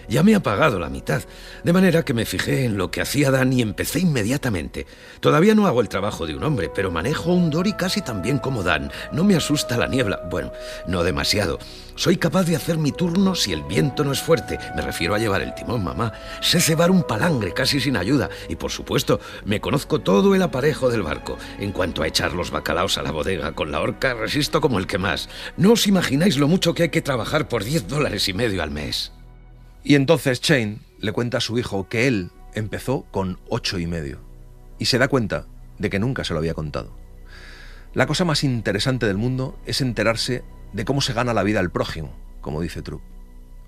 Ya me ha pagado la mitad, de manera que me fijé en lo que hacía Dan y empecé inmediatamente. Todavía no hago el trabajo de un hombre, pero manejo un dory casi tan bien como Dan. No me asusta la niebla. Bueno, no demasiado. Soy capaz de hacer mi turno si el viento no es fuerte. Me refiero a llevar el timón, mamá. Sé cebar un palangre casi sin ayuda. Y por supuesto, me conozco todo el aparejo del barco. En cuanto a echar los bacalaos a la bodega con la horca, resisto como el que más. No os imagináis lo mucho que hay que trabajar por $10.50 al mes. Y entonces Chain le cuenta a su hijo que él empezó con 8,5 y se da cuenta de que nunca se lo había contado. La cosa más interesante del mundo es enterarse de cómo se gana la vida al prójimo, como dice Trupp.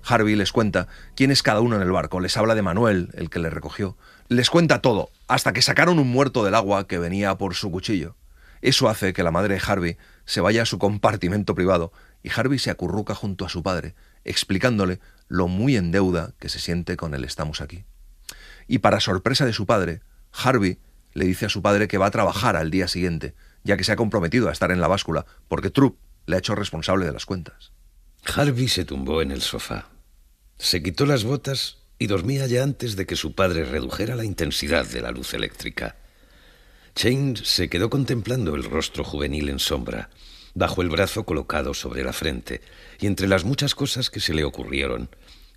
Harvey les cuenta quién es cada uno en el barco, les habla de Manuel, el que le recogió, les cuenta todo, hasta que sacaron un muerto del agua que venía por su cuchillo. Eso hace que la madre de Harvey se vaya a su compartimento privado y Harvey se acurruca junto a su padre, explicándole lo muy en deuda que se siente con el estamos aquí. Y para sorpresa de su padre, Harvey le dice a su padre que va a trabajar al día siguiente, ya que se ha comprometido a estar en la báscula, porque Trupp le ha hecho responsable de las cuentas. Harvey se tumbó en el sofá. Se quitó las botas y dormía ya antes de que su padre redujera la intensidad de la luz eléctrica. Shane se quedó contemplando el rostro juvenil en sombra, bajo el brazo colocado sobre la frente, y entre las muchas cosas que se le ocurrieron,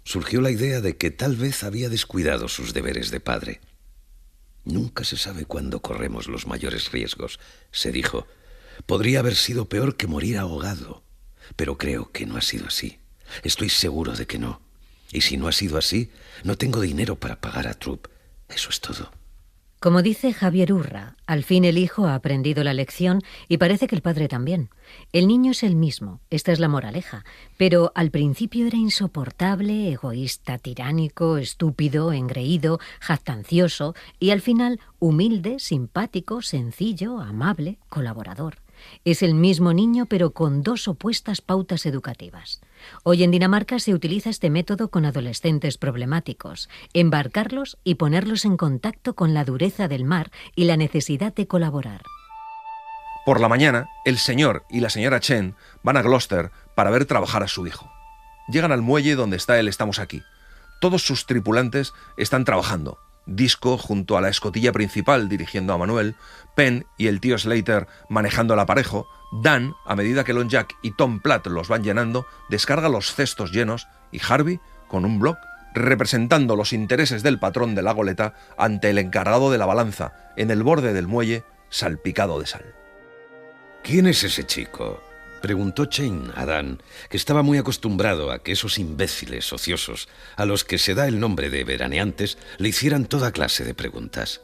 surgió la idea de que tal vez había descuidado sus deberes de padre. Nunca se sabe cuándo corremos los mayores riesgos, se dijo. Podría haber sido peor que morir ahogado, pero creo que no ha sido así. Estoy seguro de que no. Y si no ha sido así, no tengo dinero para pagar a Trupp. Eso es todo. Como dice Javier Urra, al fin el hijo ha aprendido la lección y parece que el padre también. El niño es el mismo, esta es la moraleja, pero al principio era insoportable, egoísta, tiránico, estúpido, engreído, jactancioso y al final humilde, simpático, sencillo, amable, colaborador. Es el mismo niño pero con dos opuestas pautas educativas. Hoy en Dinamarca se utiliza este método con adolescentes problemáticos, embarcarlos y ponerlos en contacto con la dureza del mar y la necesidad de colaborar. Por la mañana, el señor y la señora Chen van a Gloucester para ver trabajar a su hijo. Llegan al muelle donde está el estamos aquí. Todos sus tripulantes están trabajando. Disco junto a la escotilla principal dirigiendo a Manuel, Penn y el tío Slater manejando el aparejo, Dan, a medida que Lon Jack y Tom Platt los van llenando, descarga los cestos llenos y Harvey, con un bloc, representando los intereses del patrón de la goleta ante el encargado de la balanza, en el borde del muelle, salpicado de sal. ¿Quién es ese chico?, preguntó Shane a Dan, que estaba muy acostumbrado a que esos imbéciles ociosos, a los que se da el nombre de veraneantes, le hicieran toda clase de preguntas.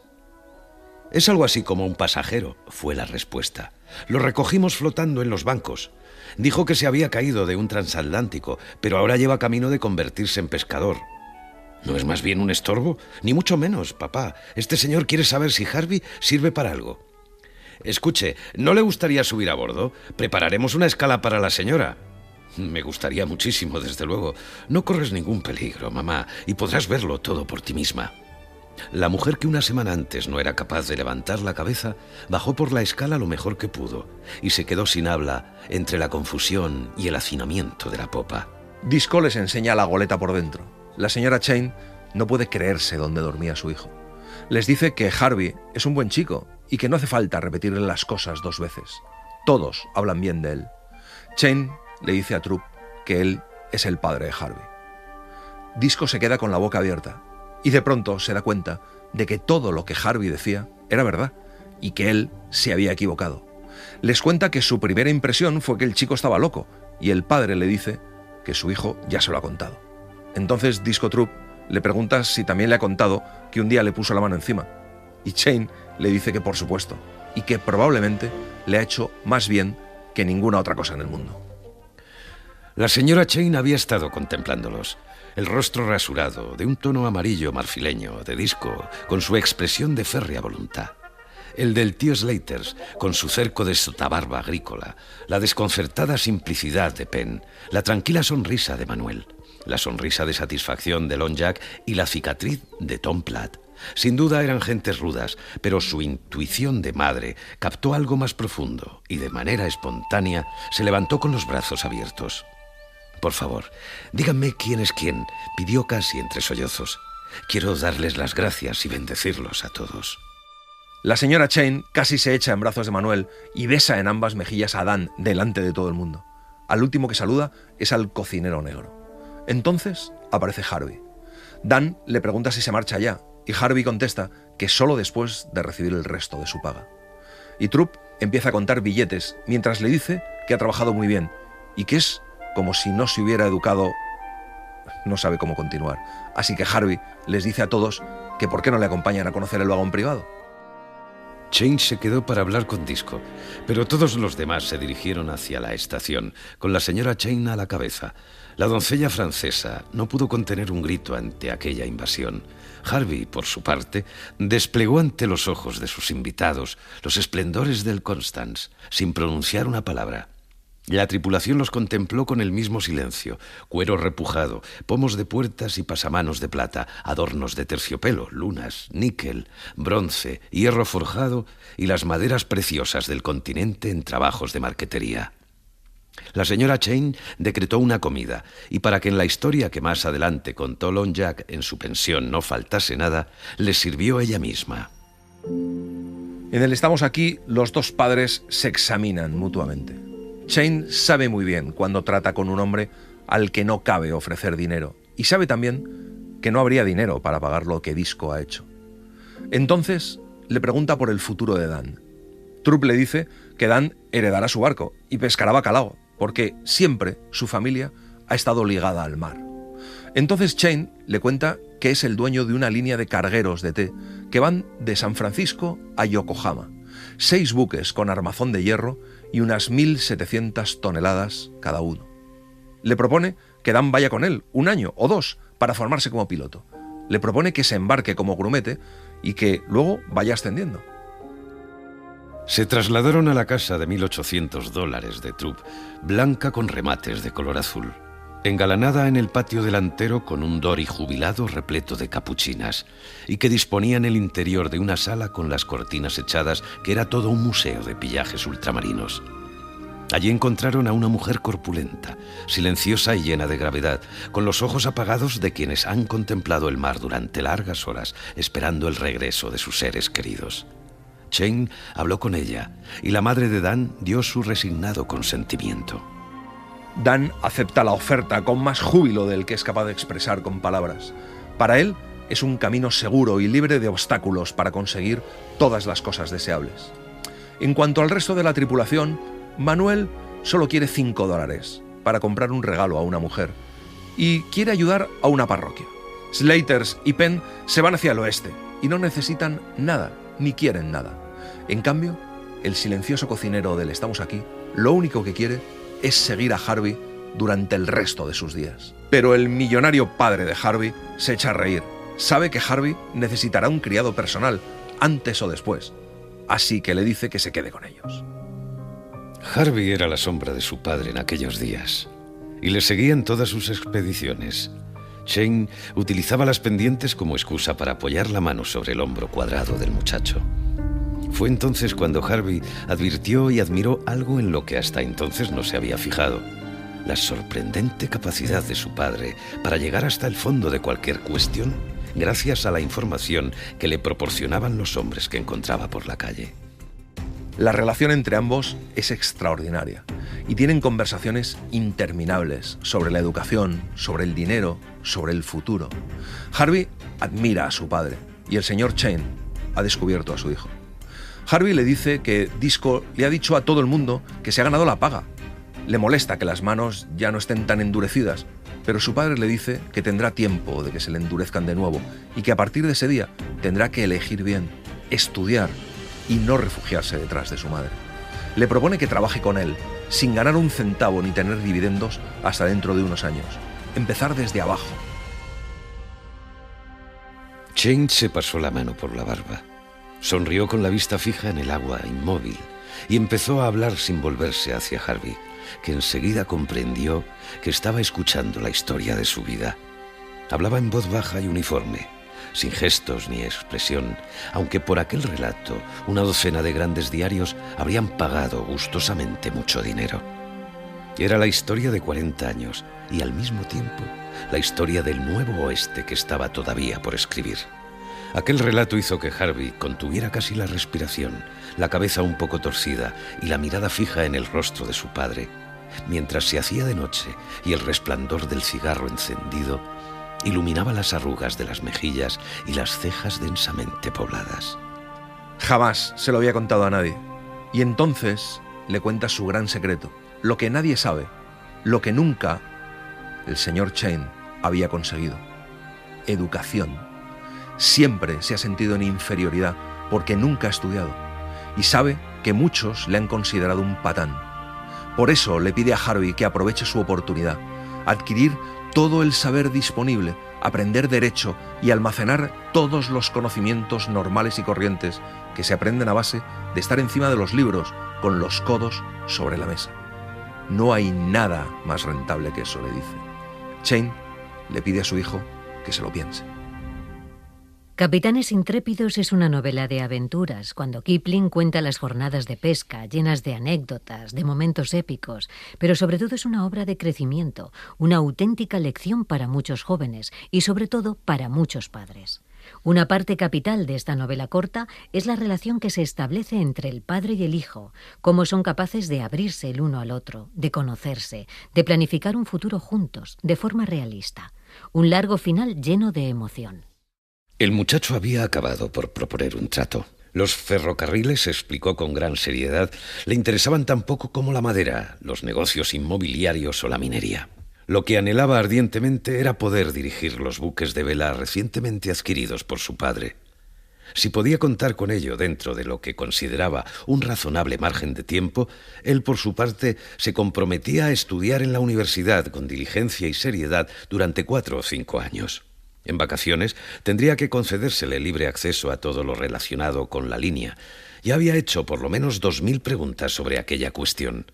Es algo así como un pasajero, fue la respuesta. Lo recogimos flotando en los bancos. Dijo que se había caído de un transatlántico, pero ahora lleva camino de convertirse en pescador. ¿No es más bien un estorbo? Ni mucho menos, papá. Este señor quiere saber si Harvey sirve para algo. Escuche, ¿no le gustaría subir a bordo? Prepararemos una escala para la señora. Me gustaría muchísimo, desde luego. No corres ningún peligro, mamá, y podrás verlo todo por ti misma. La mujer que una semana antes no era capaz de levantar la cabeza, bajó por la escala lo mejor que pudo y se quedó sin habla entre la confusión y el hacinamiento de la popa. Disco les enseña la goleta por dentro. La señora Chen no puede creerse dónde dormía su hijo. Les dice que Harvey es un buen chico y que no hace falta repetirle las cosas dos veces. Todos hablan bien de él. Chen le dice a Trupp que él es el padre de Harvey. Disco se queda con la boca abierta y de pronto se da cuenta de que todo lo que Harvey decía era verdad y que él se había equivocado. Les cuenta que su primera impresión fue que el chico estaba loco y el padre le dice que su hijo ya se lo ha contado. Entonces Disco Trupp le pregunta si también le ha contado que un día le puso la mano encima. Y Shane le dice que por supuesto, y que probablemente le ha hecho más bien que ninguna otra cosa en el mundo. La señora Shane había estado contemplándolos. El rostro rasurado, de un tono amarillo marfileño, de Disco, con su expresión de férrea voluntad. El del tío Slaters, con su cerco de sotabarba agrícola. La desconcertada simplicidad de Penn. La tranquila sonrisa de Manuel. La sonrisa de satisfacción de Lon Jack y la cicatriz de Tom Platt. Sin duda eran gentes rudas, pero su intuición de madre captó algo más profundo y de manera espontánea se levantó con los brazos abiertos. Por favor, díganme quién es quién, pidió casi entre sollozos. Quiero darles las gracias y bendecirlos a todos. La señora Chen casi se echa en brazos de Manuel y besa en ambas mejillas a Dan delante de todo el mundo. Al último que saluda es al cocinero negro. Entonces aparece Harvey. Dan le pregunta si se marcha ya y Harvey contesta que solo después de recibir el resto de su paga. Y Trupp empieza a contar billetes mientras le dice que ha trabajado muy bien y que es como si no se hubiera educado. No sabe cómo continuar. Así que Harvey les dice a todos que por qué no le acompañan a conocer el vagón privado. Chain se quedó para hablar con Disco, pero todos los demás se dirigieron hacia la estación, con la señora Chain a la cabeza. La doncella francesa no pudo contener un grito ante aquella invasión. Harvey, por su parte, desplegó ante los ojos de sus invitados los esplendores del Constance, sin pronunciar una palabra. La tripulación los contempló con el mismo silencio: cuero repujado, pomos de puertas y pasamanos de plata, adornos de terciopelo, lunas, níquel, bronce, hierro forjado y las maderas preciosas del continente en trabajos de marquetería. La señora Chain decretó una comida, y para que en la historia que más adelante contó Lon Jack en su pensión no faltase nada, les sirvió ella misma. En el Estamos Aquí, los dos padres se examinan mutuamente. Chain sabe muy bien cuando trata con un hombre al que no cabe ofrecer dinero, y sabe también que no habría dinero para pagar lo que Disco ha hecho. Entonces le pregunta por el futuro de Dan. Trupp le dice que Dan heredará su barco y pescará bacalao, porque siempre su familia ha estado ligada al mar. Entonces Chain le cuenta que es el dueño de una línea de cargueros de té que van de San Francisco a Yokohama, 6 buques con armazón de hierro y unas 1.700 toneladas cada uno. Le propone que Dan vaya con él 1 año o 2 para formarse como piloto. Le propone que se embarque como grumete y que luego vaya ascendiendo. Se trasladaron a la casa de $1.800 de Trupp, blanca con remates de color azul, engalanada en el patio delantero con un dory jubilado repleto de capuchinas, y que disponía en el interior de una sala con las cortinas echadas que era todo un museo de pillajes ultramarinos. Allí encontraron a una mujer corpulenta, silenciosa y llena de gravedad, con los ojos apagados de quienes han contemplado el mar durante largas horas, esperando el regreso de sus seres queridos. Chain habló con ella, y la madre de Dan dio su resignado consentimiento. Dan acepta la oferta con más júbilo del que es capaz de expresar con palabras. Para él es un camino seguro y libre de obstáculos para conseguir todas las cosas deseables. En cuanto al resto de la tripulación, Manuel solo quiere $5 para comprar un regalo a una mujer y quiere ayudar a una parroquia. Slaters y Penn se van hacia el oeste y no necesitan nada, ni quieren nada. En cambio, el silencioso cocinero del Estamos Aquí lo único que quiere es seguir a Harvey durante el resto de sus días. Pero el millonario padre de Harvey se echa a reír. Sabe que Harvey necesitará un criado personal, antes o después, así que le dice que se quede con ellos. Harvey era la sombra de su padre en aquellos días, y le seguía en todas sus expediciones. Chain utilizaba las pendientes como excusa para apoyar la mano sobre el hombro cuadrado del muchacho. Fue entonces cuando Harvey advirtió y admiró algo en lo que hasta entonces no se había fijado: la sorprendente capacidad de su padre para llegar hasta el fondo de cualquier cuestión gracias a la información que le proporcionaban los hombres que encontraba por la calle. La relación entre ambos es extraordinaria y tienen conversaciones interminables sobre la educación, sobre el dinero, sobre el futuro. Harvey admira a su padre y el señor Chain ha descubierto a su hijo. Harvey le dice que Disco le ha dicho a todo el mundo que se ha ganado la paga. Le molesta que las manos ya no estén tan endurecidas, pero su padre le dice que tendrá tiempo de que se le endurezcan de nuevo y que a partir de ese día tendrá que elegir bien, estudiar y no refugiarse detrás de su madre. Le propone que trabaje con él, sin ganar un centavo ni tener dividendos hasta dentro de unos años. Empezar desde abajo. Chain se pasó la mano por la barba. Sonrió con la vista fija en el agua, inmóvil, y empezó a hablar sin volverse hacia Harvey, que enseguida comprendió que estaba escuchando la historia de su vida. Hablaba en voz baja y uniforme, sin gestos ni expresión, aunque por aquel relato una docena de grandes diarios habrían pagado gustosamente mucho dinero. Era la historia de 40 años y al mismo tiempo la historia del nuevo oeste que estaba todavía por escribir. Aquel relato hizo que Harvey contuviera casi la respiración, la cabeza un poco torcida y la mirada fija en el rostro de su padre, mientras se hacía de noche y el resplandor del cigarro encendido iluminaba las arrugas de las mejillas y las cejas densamente pobladas. Jamás se lo había contado a nadie. Y entonces le cuenta su gran secreto, lo que nadie sabe, lo que nunca el señor Chain había conseguido: educación. Siempre se ha sentido en inferioridad porque nunca ha estudiado. y sabe que muchos le han considerado un patán. Por eso le pide a Harvey que aproveche su oportunidad, adquirir todo el saber disponible, aprender derecho y almacenar todos los conocimientos normales y corrientes que se aprenden a base de estar encima de los libros con los codos sobre la mesa. No hay nada más rentable que eso, le dice. Chain le pide a su hijo que se lo piense. Capitanes Intrépidos es una novela de aventuras, cuando Kipling cuenta las jornadas de pesca, llenas de anécdotas, de momentos épicos, pero sobre todo es una obra de crecimiento, una auténtica lección para muchos jóvenes y sobre todo para muchos padres. Una parte capital de esta novela corta es la relación que se establece entre el padre y el hijo, cómo son capaces de abrirse el uno al otro, de conocerse, de planificar un futuro juntos, de forma realista. Un largo final lleno de emoción. El muchacho había acabado por proponer un trato. Los ferrocarriles, explicó con gran seriedad, le interesaban tan poco como la madera, los negocios inmobiliarios o la minería. Lo que anhelaba ardientemente era poder dirigir los buques de vela recientemente adquiridos por su padre. Si podía contar con ello dentro de lo que consideraba un razonable margen de tiempo, él por su parte se comprometía a estudiar en la universidad con diligencia y seriedad durante 4 o 5 años. En vacaciones tendría que concedérsele libre acceso a todo lo relacionado con la línea. Ya había hecho por lo menos 2000 preguntas sobre aquella cuestión,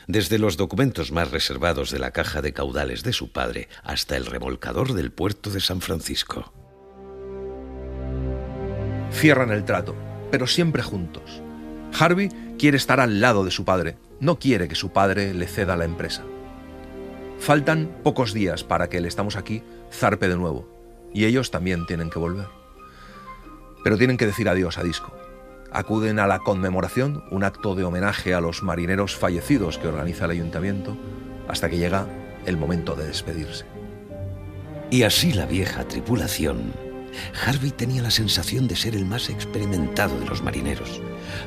desde los documentos más reservados de la caja de caudales de su padre hasta el remolcador del puerto de San Francisco. Cierran el trato, pero siempre juntos. Harvey quiere estar al lado de su padre, no quiere que su padre le ceda la empresa. Faltan pocos días para que el Estamos Aquí zarpe de nuevo. Y ellos también tienen que volver. Pero tienen que decir adiós a Disco. Acuden a la conmemoración, un acto de homenaje a los marineros fallecidos que organiza el ayuntamiento, hasta que llega el momento de despedirse. Y así la vieja tripulación. Harvey tenía la sensación de ser el más experimentado de los marineros.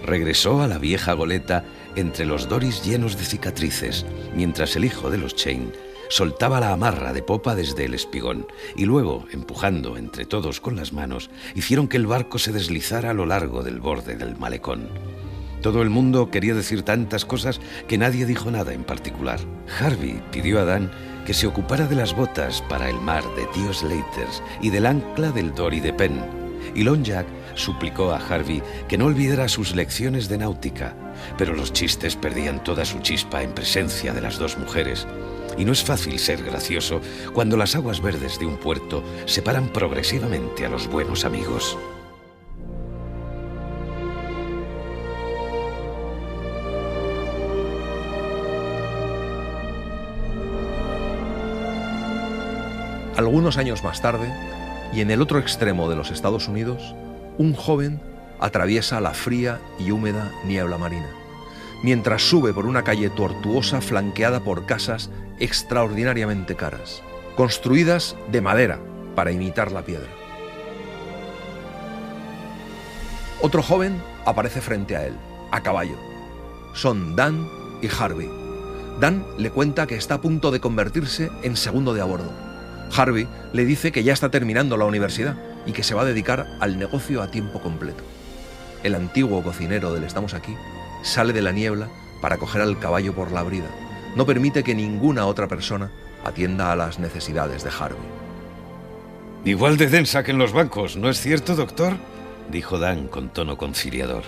Regresó a la vieja goleta entre los doris llenos de cicatrices, mientras el hijo de los Chain soltaba la amarra de popa desde el espigón y luego, empujando entre todos con las manos, hicieron que el barco se deslizara a lo largo del borde del malecón. Todo el mundo quería decir tantas cosas que nadie dijo nada en particular. Harvey pidió a Dan que se ocupara de las botas para el mar de tío Slaters y del ancla del dory de Penn, y Lon Jack suplicó a Harvey que no olvidara sus lecciones de náutica, pero los chistes perdían toda su chispa en presencia de las dos mujeres. Y no es fácil ser gracioso cuando las aguas verdes de un puerto separan progresivamente a los buenos amigos. Algunos años más tarde, y en el otro extremo de los Estados Unidos, un joven atraviesa la fría y húmeda niebla marina, mientras sube por una calle tortuosa flanqueada por casas extraordinariamente caras, construidas de madera para imitar la piedra. Otro joven aparece frente a él, a caballo. Son Dan y Harvey. Dan le cuenta que está a punto de convertirse en segundo de a bordo. Harvey le dice que ya está terminando la universidad y que se va a dedicar al negocio a tiempo completo. El antiguo cocinero del Estamos Aquí sale de la niebla para coger al caballo por la brida. No permite que ninguna otra persona atienda a las necesidades de Harvey. Igual de densa que en los bancos, ¿no es cierto, doctor?, dijo Dan con tono conciliador.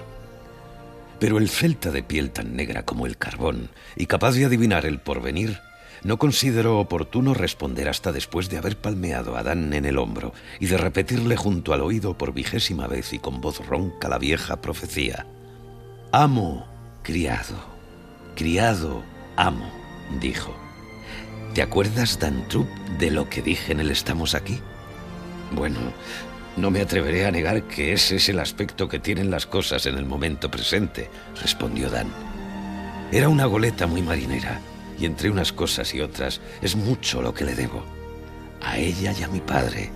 Pero el celta de piel tan negra como el carbón y capaz de adivinar el porvenir no consideró oportuno responder hasta después de haber palmeado a Dan en el hombro y de repetirle junto al oído por 20ª vez y con voz ronca la vieja profecía. «Amo, criado, criado, amo», dijo. «¿Te acuerdas, Dan Trupp, de lo que dije en el Estamos Aquí?» «Bueno, no me atreveré a negar que ese es el aspecto que tienen las cosas en el momento presente», respondió Dan. «Era una goleta muy marinera, y entre unas cosas y otras es mucho lo que le debo. A ella y a mi padre.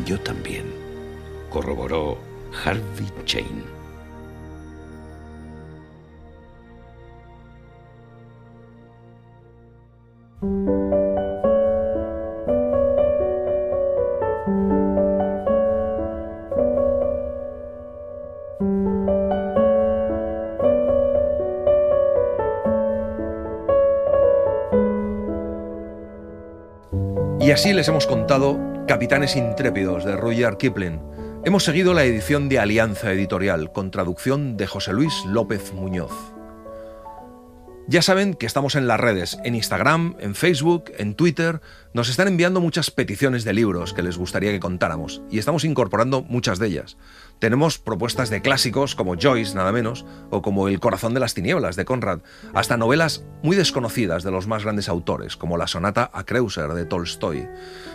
Yo también», corroboró Harvey Chain. Y así les hemos contado Capitanes Intrépidos de Rudyard Kipling. Hemos seguido la edición de Alianza Editorial, con traducción de José Luis López Muñoz. Ya saben que estamos en las redes, en Instagram, en Facebook, en Twitter. Nos están enviando muchas peticiones de libros que les gustaría que contáramos, y estamos incorporando muchas de ellas. Tenemos propuestas de clásicos como Joyce, nada menos, o como El corazón de las tinieblas de Conrad, hasta novelas muy desconocidas de los más grandes autores, como la sonata a Kreuzer de Tolstoy.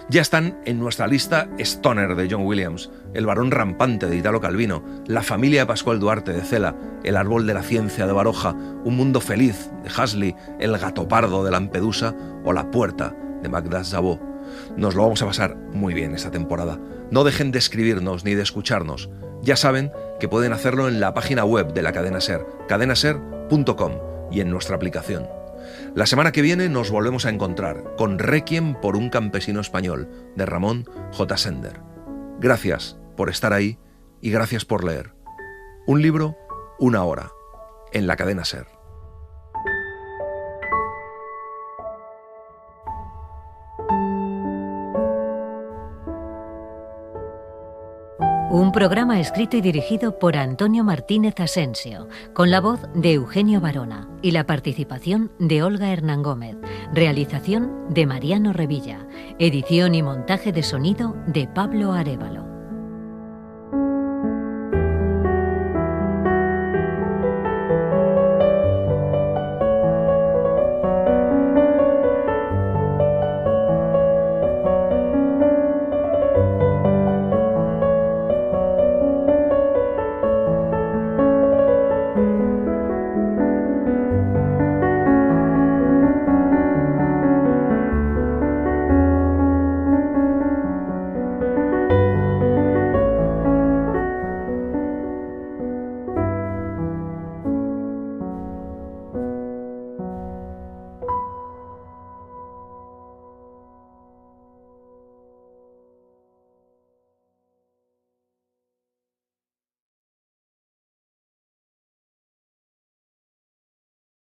Ya están en nuestra lista Stoner de John Williams, El varón rampante de Italo Calvino, La familia de Pascual Duarte de Cela, El árbol de la ciencia de Baroja, Un mundo feliz de Huxley, El gato pardo de Lampedusa o La puerta de Magda Szabó. Nos lo vamos a pasar muy bien esta temporada. No dejen de escribirnos ni de escucharnos. Ya saben que pueden hacerlo en la página web de la cadena SER, cadenaser.com, y en nuestra aplicación. La semana que viene nos volvemos a encontrar con Requiem por un campesino español, de Ramón J. Sender. Gracias por estar ahí y gracias por leer. Un libro, una hora, en la cadena SER. Un programa escrito y dirigido por Antonio Martínez Asensio, con la voz de Eugenio Barona y la participación de Olga Hernán Gómez, realización de Mariano Revilla, edición y montaje de sonido de Pablo Arévalo.